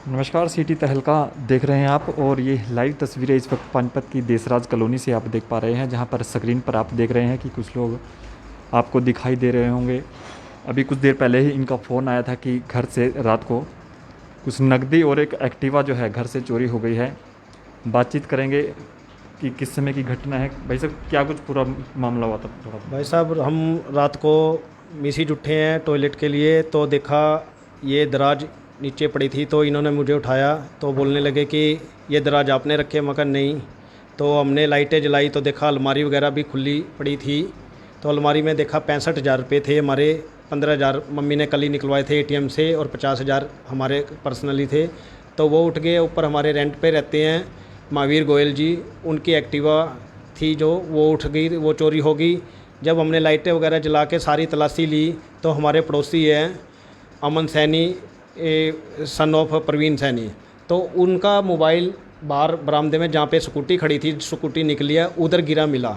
नमस्कार, सिटी तहलका देख रहे हैं आप। और ये लाइव तस्वीरें इस वक्त पानीपत की देसराज कॉलोनी से आप देख पा रहे हैं, जहां पर स्क्रीन पर आप देख रहे हैं कि कुछ लोग आपको दिखाई दे रहे होंगे। अभी कुछ देर पहले ही इनका फ़ोन आया था कि घर से रात को कुछ नकदी और एक एक्टिवा जो है घर से चोरी हो गई है। बातचीत करेंगे कि किस समय की घटना है। भाई साहब, क्या कुछ पूरा मामला हुआ था थोड़ा? भाई साहब, हम रात को मिसिज उठे हैं टॉयलेट के लिए, तो देखा ये दराज नीचे पड़ी थी, तो इन्होंने मुझे उठाया तो बोलने लगे कि ये दराज आपने रखे, मगर नहीं। तो हमने लाइटें जलाई तो देखा अलमारी वगैरह भी खुली पड़ी थी। तो अलमारी में देखा 65,000 रुपये थे हमारे। 15,000 मम्मी ने कल ही निकलवाए थे एटीएम से, और 50,000 हमारे पर्सनली थे। तो वो उठ गए। ऊपर हमारे रेंट पे रहते हैं महावीर गोयल जी, उनकी एक्टिवा थी जो वो उठ गई, वो चोरी हो गई। जब हमने लाइटें वगैरह जला के सारी तलाशी ली तो हमारे पड़ोसी हैं अमन सैनी, सन ऑफ प्रवीण सैनी, तो उनका मोबाइल बाहर बरामदे में जहाँ पे स्कूटी खड़ी थी, स्कूटी निकली है, उधर गिरा मिला।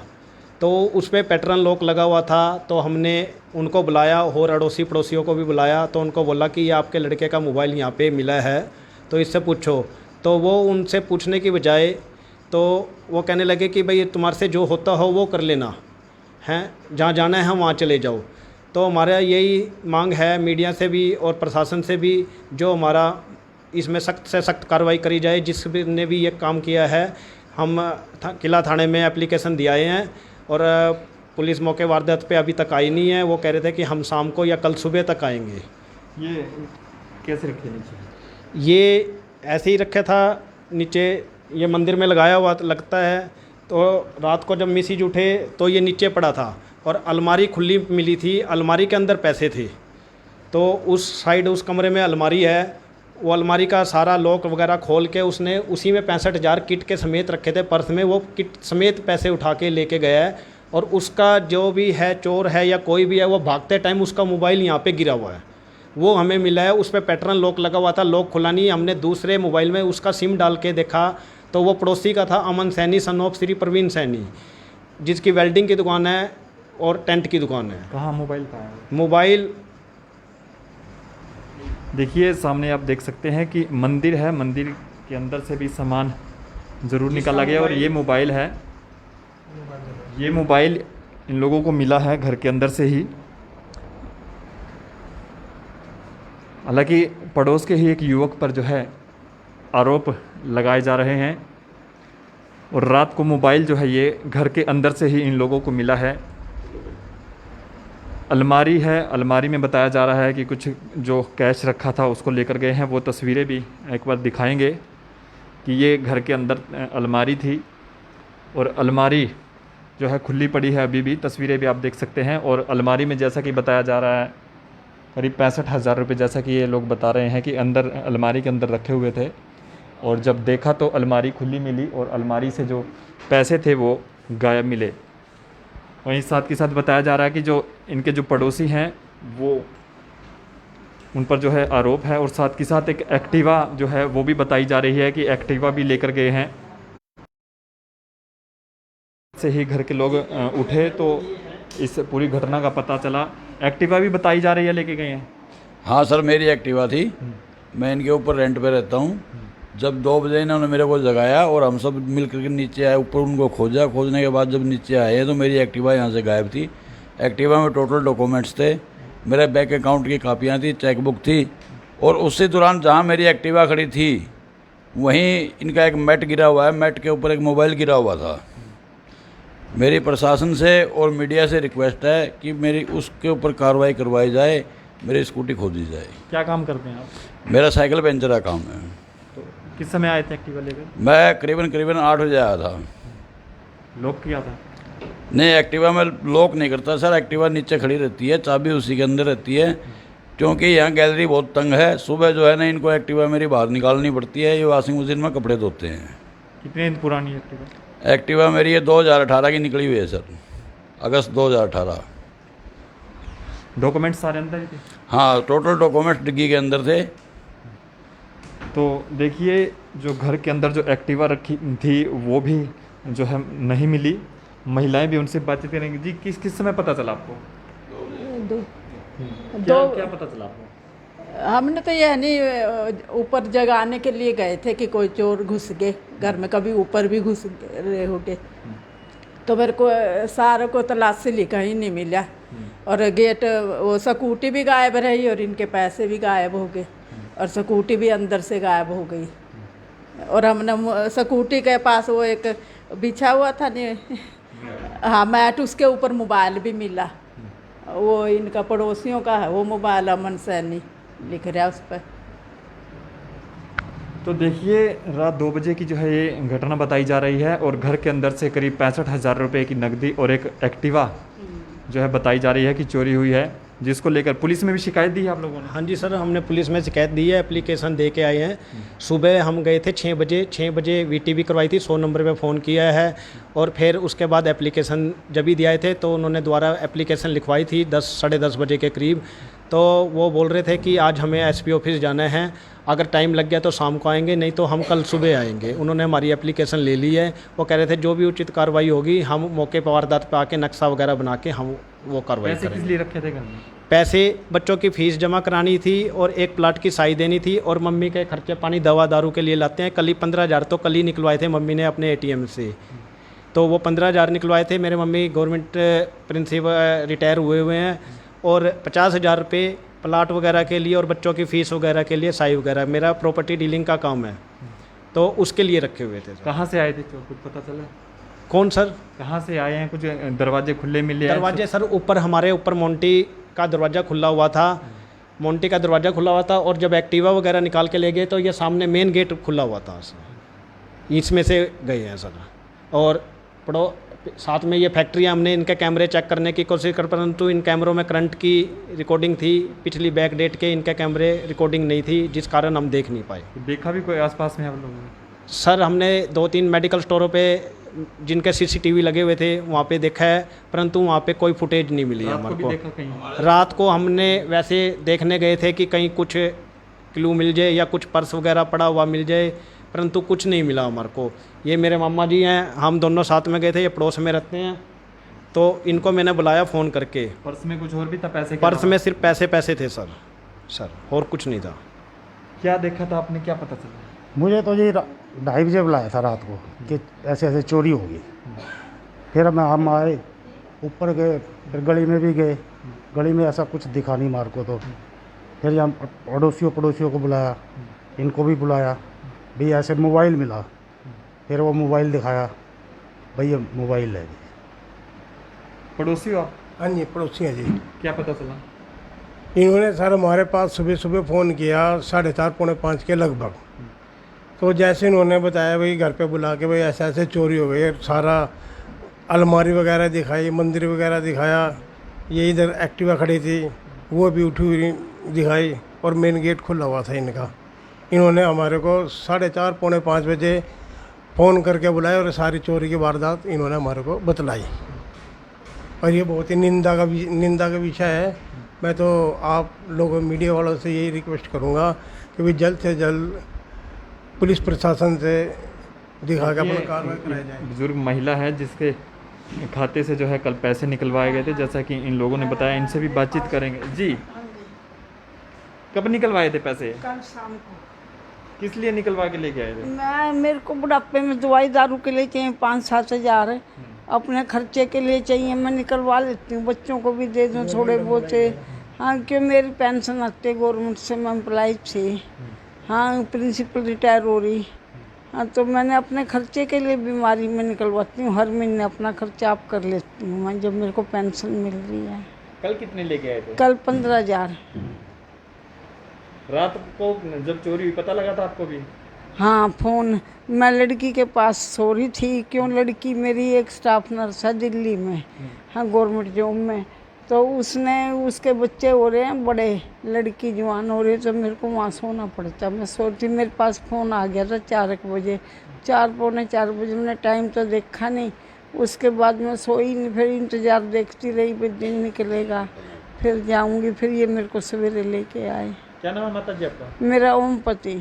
तो उस पर पैटर्न लॉक लगा हुआ था। तो हमने उनको बुलाया और अड़ोसी पड़ोसियों को भी बुलाया, तो उनको बोला कि ये आपके लड़के का मोबाइल यहाँ पे मिला है, तो इससे पूछो। तो वो उनसे पूछने की बजाय तो वो कहने लगे कि भाई तुम्हारे से जो होता हो वो कर लेना हैं, जहाँ जाना है वहाँ चले जाओ। तो हमारा यही मांग है मीडिया से भी और प्रशासन से भी, जो हमारा इसमें सख्त से सख्त कार्रवाई करी जाए जिसने भी ये काम किया है। हम किला थाने में एप्लीकेशन दिए हैं और पुलिस मौके वारदात पे अभी तक आई नहीं है। वो कह रहे थे कि हम शाम को या कल सुबह तक आएंगे। ये कैसे रखे नीचे? ये ऐसे ही रखा था नीचे, ये मंदिर में लगाया हुआ लगता है। तो रात को जब मिसिज उठे तो ये नीचे पड़ा था और अलमारी खुली मिली थी, अलमारी के अंदर पैसे थे। तो उस साइड उस कमरे में अलमारी है, वो अलमारी का सारा लॉक वगैरह खोल के उसने उसी में 65,000 किट के समेत रखे थे पर्स में। वो किट समेत पैसे उठा के लेके गया है। और उसका जो भी है, चोर है या कोई भी है, वो भागते टाइम उसका मोबाइल यहाँ पे गिरा हुआ है, वो हमें मिला है। उस पर पैटर्न लॉक लगा हुआ था, लॉक खुला नहीं। हमने दूसरे मोबाइल में उसका सिम डाल के देखा तो वो पड़ोसी का था, अमन सैनी सन ऑफ श्री प्रवीण सैनी, जिसकी वेल्डिंग की दुकान है और टेंट की दुकान है। कहाँ मोबाइल कहाँ है? मोबाइल देखिए सामने आप देख सकते हैं कि मंदिर है, मंदिर के अंदर से भी सामान ज़रूर निकाला गया। और ये मोबाइल है, ये मोबाइल इन लोगों को मिला है घर के अंदर से ही। हालांकि पड़ोस के ही एक युवक पर जो है आरोप लगाए जा रहे हैं। और रात को मोबाइल जो है ये घर के अंदर से ही इन लोगों को मिला है। अलमारी है, अलमारी में बताया जा रहा है कि कुछ जो कैश रखा था उसको लेकर गए हैं। वो तस्वीरें भी एक बार दिखाएंगे कि ये घर के अंदर अलमारी थी और अलमारी जो है खुली पड़ी है अभी भी। तस्वीरें भी आप देख सकते हैं। और अलमारी में जैसा कि बताया जा रहा है करीब 65,000 रुपये, जैसा कि ये लोग बता रहे हैं कि अंदर अलमारी के अंदर रखे हुए थे। और जब देखा तो अलमारी खुली मिली और अलमारी से जो पैसे थे वो गायब मिले। वहीं साथ के साथ बताया जा रहा है कि जो इनके जो पड़ोसी हैं वो उन पर जो है आरोप है। और साथ के साथ एक एक्टिवा जो है वो भी बताई जा रही है कि एक्टिवा भी लेकर गए हैं। से ही घर के लोग उठे तो इस पूरी घटना का पता चला। एक्टिवा भी बताई जा रही है लेके गए हैं। हाँ सर, मेरी एक्टिवा थी। मैं इनके ऊपर रेंट पे रहता हूँ। जब 2 बजे इन्होंने मेरे को जगाया और हम सब मिल करके नीचे आए, ऊपर उनको खोजा। खोजने के बाद जब नीचे आए तो मेरी एक्टिवा यहाँ से गायब थी। एक्टिवा में टोटल डॉक्यूमेंट्स थे, मेरे बैंक अकाउंट की कापियाँ थी, चेकबुक थी। और उसी दौरान जहाँ मेरी एक्टिवा खड़ी थी वहीं इनका एक मैट गिरा हुआ है, मैट के ऊपर एक मोबाइल गिरा हुआ था। मेरी प्रशासन से और मीडिया से रिक्वेस्ट है कि मेरी उसके ऊपर कार्रवाई करवाई जाए, मेरी स्कूटी खो दी जाए। क्या काम करते हैं आप? मेरा साइकिल पंचर का काम है। तो किस समय आए थे एक्टिवा लेकर? मैं करीबन 8 बजे आया था। लॉक किया था? नहीं, एक्टिवा में लॉक नहीं करता सर। एक्टिवा नीचे खड़ी रहती है, चाबी उसी के अंदर रहती है। क्योंकि यहाँ गैलरी बहुत तंग है, सुबह जो है ना इनको एक्टिवा मेरी बाहर निकालनी पड़ती है। ये वॉशिंग मशीन में कपड़े धोते हैं। कितने दिन पुरानी एक्टिवा? एक्टिवा मेरी ये 2018 की निकली हुई है सर, अगस्त 2018। डॉक्यूमेंट्स सारे अंदर ही थे? हाँ, टोटल डॉक्यूमेंट्स डिग्गी के अंदर थे। तो देखिए जो घर के अंदर जो एक्टिवा रखी थी वो भी जो है नहीं मिली। महिलाएं भी उनसे बातचीत करेंगी। जी, किस किस समय पता चला आपको? दो क्या क्या पता चला आपको? हमने तो यह नहीं ऊपर जगाने के लिए गए थे कि कोई चोर घुस गए घर में, कभी ऊपर भी घुस रहे होगे। तो मेरे को सारों को तलाशी ली, कहीं नहीं मिला। और गेट वो स्कूटी भी गायब रही और इनके पैसे भी गायब हो गए और स्कूटी भी अंदर से गायब हो गई। और हमने स्कूटी के पास वो एक बिछा हुआ था नहीं, हाँ मैट, उसके ऊपर मोबाइल भी मिला। वो इनका पड़ोसियों का है वो मोबाइल, अमन सैनी लिख रहा है उस पर। तो देखिए रात 2 बजे की जो है ये घटना बताई जा रही है और घर के अंदर से करीब 65,000 रुपये की नकदी और एक एक्टिवा जो है बताई जा रही है कि चोरी हुई है, जिसको लेकर पुलिस में भी शिकायत दी है आप लोगों ने? हाँ जी सर, हमने पुलिस में शिकायत दी है, एप्लीकेशन दे के आए हैं। सुबह हम गए थे 6 बजे वीटीवी करवाई थी, 100 नंबर पे फ़ोन किया है और फिर उसके बाद एप्लीकेशन जब भी दिए थे तो उन्होंने दोबारा एप्लीकेशन लिखवाई थी 10 साढ़े 10 बजे के करीब। तो वो बोल रहे थे कि आज हमें एसपी ऑफिस जाना है, अगर टाइम लग गया तो शाम को आएंगे, नहीं तो हम कल सुबह आएंगे। उन्होंने हमारी एप्लीकेशन ले ली है। वो कह रहे थे जो भी उचित कार्रवाई होगी हम मौके पर वारदात पे आके नक्शा वगैरह बना के हम वो कार्रवाई पैसे किस करेंगे। लिए रखे थे घर में? पैसे बच्चों की फ़ीस जमा करानी थी और एक प्लाट की साई देनी थी और मम्मी के खर्चे पानी दवा दारू के लिए लाते हैं। कल ही 15,000 तो कल ही निकलवाए थे मम्मी ने अपने एटीएम से, तो वो 15,000 निकलवाए थे। मेरे मम्मी गवर्नमेंट प्रिंसिपल रिटायर हुए हैं और 50,000 रुपये प्लाट वगैरह के लिए और बच्चों की फ़ीस वगैरह के लिए साई वगैरह, मेरा प्रॉपर्टी डीलिंग का काम है तो उसके लिए रखे हुए थे। कहाँ से आए थे चोर, कुछ पता चला? कौन सर? कहाँ से आए हैं? कुछ दरवाजे खुले मिले? दरवाजे सर ऊपर हमारे ऊपर मोंटी का दरवाज़ा खुला हुआ था, मोंटी का दरवाज़ा खुला हुआ था और जब एक्टिवा वगैरह निकाल के ले गए तो ये सामने मेन गेट खुला हुआ था, इसमें से गए हैं सर। और पड़ो साथ में ये फैक्ट्री, हमने इनके कैमरे चेक करने की कोशिश कर, परंतु इन कैमरों में करंट की रिकॉर्डिंग थी, पिछली बैक डेट के इनके कैमरे रिकॉर्डिंग नहीं थी, जिस कारण हम देख नहीं पाए। देखा भी कोई आसपास में आप लोगों ने? सर हमने 2-3 मेडिकल स्टोरों पे जिनके सीसीटीवी लगे हुए थे वहाँ पे देखा है, परंतु वहाँ पे कोई फुटेज नहीं मिली रात को हमारे भी को। देखा कहीं? रात को हमने वैसे देखने गए थे कि कहीं कुछ क्लू मिल जाए या कुछ पर्स वगैरह पड़ा हुआ मिल जाए, परंतु कुछ नहीं मिला हमारे को। ये मेरे मामा जी हैं, हम दोनों साथ में गए थे, ये पड़ोस में रहते हैं, तो इनको मैंने बुलाया फ़ोन करके। पर्स में कुछ और भी था? पैसे? पर्स में सिर्फ पैसे थे सर और कुछ नहीं था। क्या देखा था आपने, क्या पता चला? मुझे तो ये 2:30 बजे बुलाया था रात को कि ऐसे ऐसे चोरी होगी। फिर हम आए, ऊपर गए, फिर गली में भी गए, गली में ऐसा कुछ दिखा नहीं मार को। तो फिर हम पड़ोसियों को बुलाया, इनको भी बुलाया, भाई ऐसे मोबाइल मिला। फिर वो मोबाइल दिखाया, भैया मोबाइल है। पड़ोसी हो आप? हाँ जी, पड़ोसी हैं जी। क्या पता चला? इन्होंने सर हमारे पास सुबह फ़ोन किया 4:30 पौने 5 के लगभग। तो जैसे इन्होंने बताया भाई घर पे बुला के भाई ऐसे ऐसे चोरी हो गई, सारा अलमारी वगैरह दिखाई, मंदिर वगैरह दिखाया, ये इधर एक्टिवा खड़ी थी वो भी उठी हुई दिखाई और मेन गेट खुला हुआ था इनका। इन्होंने हमारे को 4:30 पौने 5 बजे फ़ोन करके बुलाया और सारी चोरी की वारदात इन्होंने हमारे को बतलाई। और ये बहुत ही निंदा का विषय है। मैं तो आप लोगों मीडिया वालों से यही रिक्वेस्ट करूँगा कि भाई जल्द से जल्द पुलिस प्रशासन से दिखा के अपना कार्रवाई कराई जाए। बुजुर्ग महिला है जिसके खाते से जो है कल पैसे निकलवाए गए थे, जैसा कि इन लोगों ने बताया। इनसे भी बातचीत करेंगे। जी, कब निकलवाए थे पैसे? कल शाम को। किस लिए निकलवा के लेके आए थे? मेरे को बुढ़ापे में दवाई दारू के लिए चाहिए 5-7 हज़ार, अपने खर्चे के लिए चाहिए, मैं निकलवा लेती हूँ, बच्चों को भी दे दूँ थोड़े बहुत। हाँ, क्यों मेरी पेंशन आती है गवर्नमेंट से, मैं एम्प्लॉय से, हाँ प्रिंसिपल रिटायर हो रही। हाँ, तो मैंने अपने खर्चे के लिए बीमारी में निकलवाती हूँ, हर महीने अपना खर्चा आप कर लेती हूँ मैं, जब मेरे को पेंशन मिल रही है। कल कितने लेके आए थे? कल 15,000। रात को जब चोरी हुई पता लगा था आपको भी? हाँ, फ़ोन, मैं लड़की के पास सो रही थी, क्यों लड़की मेरी एक स्टाफ नर्स है दिल्ली में, हाँ गवर्नमेंट जॉब में, तो उसके बच्चे हो रहे हैं बड़े, लड़की जवान हो रही है, तो मेरे को वहाँ सोना पड़ता। मैं सोती, मेरे पास फ़ोन आ गया था 4 बजे, 4 पौने 4 बजे, मैंने टाइम तो देखा नहीं, उसके बाद मैं सोई नहीं, फिर इंतज़ार देखती रही, फिर दिन निकलेगा फिर जाऊँगी, फिर ये मेरे को सवेरे लेके आए। क्या नाम है माता जी आपका? मेरा ओमपति।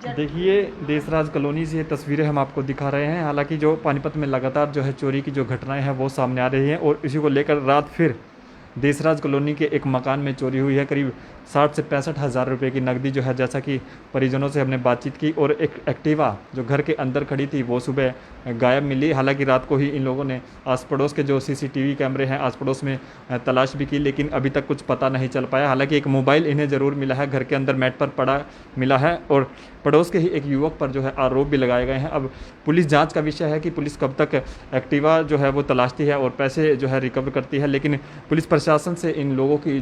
देखिए, देशराज कॉलोनी से ये तस्वीरें हम आपको दिखा रहे हैं। हालांकि जो पानीपत में लगातार जो है चोरी की जो घटनाएं हैं वो सामने आ रही हैं और इसी को लेकर रात फिर देशराज कॉलोनी के एक मकान में चोरी हुई है। करीब 60 से 65 हज़ार रुपये की नकदी जो है, जैसा कि परिजनों से हमने बातचीत की, और एक एक्टिवा जो घर के अंदर खड़ी थी वो सुबह गायब मिली। हालांकि रात को ही इन लोगों ने आस पड़ोस के जो CCTV कैमरे हैं आस पड़ोस में तलाश भी की, लेकिन अभी तक कुछ पता नहीं चल पाया। हालांकि एक मोबाइल इन्हें ज़रूर मिला है, घर के अंदर मैट पर पड़ा मिला है, और पड़ोस के ही एक युवक पर जो है आरोप भी लगाए गए हैं। अब पुलिस जांच का विषय है कि पुलिस कब तक एक्टिवा जो है वो तलाशती है और पैसे जो है रिकवर करती है, लेकिन पुलिस प्रशासन से इन लोगों की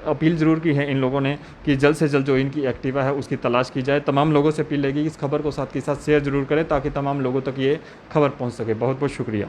अपील ज़रूर की है इन लोगों ने कि जल्द से जल्द जो इनकी एक्टिवा है उसकी तलाश की जाए। तमाम लोगों से अपील रहेगी इस खबर को साथ के साथ शेयर ज़रूर करें ताकि तमाम लोगों तक ये खबर पहुँच सके। बहुत बहुत शुक्रिया।